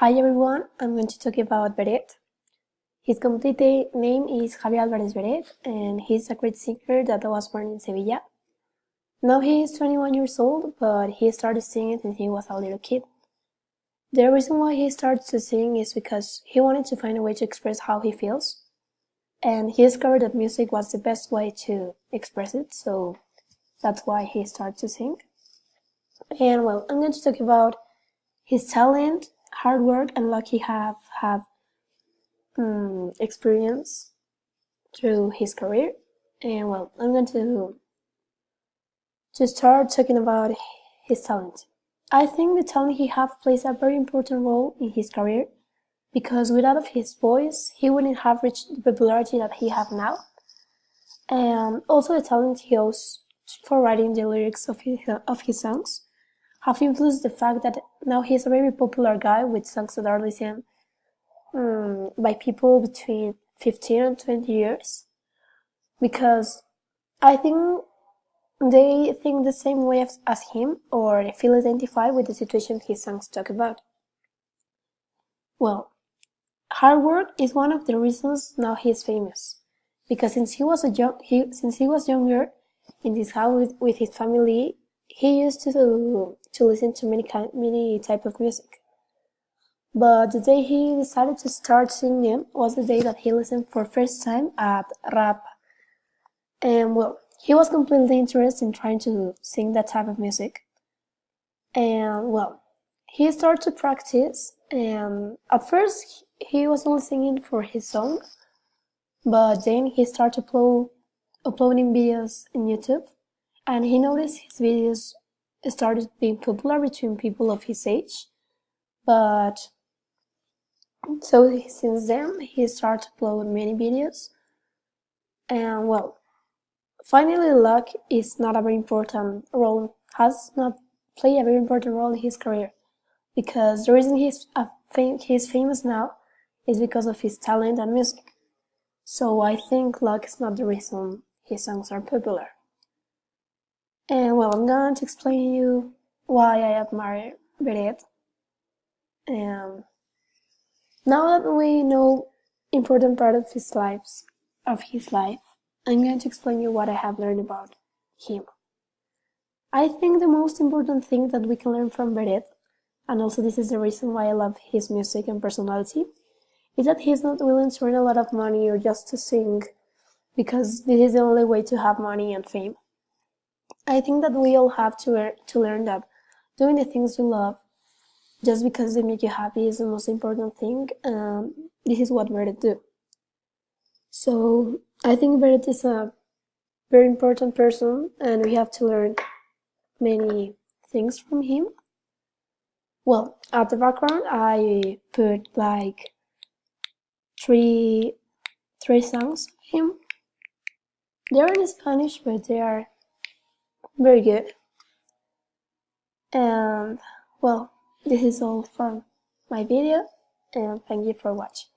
Hi everyone, I'm going to talk about Beret. His complete name is Javier Alvarez Beret, and he's a great singer that was born in Sevilla. Now he is 21 years old, but he started singing since he was a little kid. The reason why he started to sing is because he wanted to find a way to express how he feels, and he discovered that music was the best way to express it, so that's why he started to sing. And well, I'm going to talk about his talent, hard work, and luck he have experience through his career. And well, I'm going to start talking about his talent. I think the talent he have plays a very important role in his career, because without his voice he wouldn't have reached the popularity that he have now. And also the talent he has for writing the lyrics of his songs have influenced the fact that now he's a very popular guy with songs that are listened by people between 15 and 20 years, because I think they think the same way as him, or they feel identified with the situation his songs talk about. Well, hard work is one of the reasons now he is famous, because since he was younger in his house with his family, he used to listen to many type of music. But the day he decided to start singing was the day that he listened for first time at rap. And well, he was completely interested in trying to sing that type of music. And well, he started to practice, and at first he was only singing for his song, but then he started uploading videos in YouTube, and he noticed his videos started being popular between people of his age. But so since then he started uploading many videos, and well, finally luck is not a very important role, has not played a very important role in his career, because the reason he's famous now is because of his talent and music. So I think luck is not the reason his songs are popular. And well, I'm going to explain you why I admire Beret. And now that we know important part of his life, I'm going to explain you what I have learned about him. I think the most important thing that we can learn from Beret, and also this is the reason why I love his music and personality, is that he's not willing to earn a lot of money or just to sing, because this is the only way to have money and fame. I think that we all have to learn that doing the things you love just because they make you happy is the most important thing. This is what Beret do. So I think Beret is a very important person, and we have to learn many things from him. Well, at the background I put like three songs of him. They're in Spanish, but they are very good. And well, this is all from my video, and thank you for watching.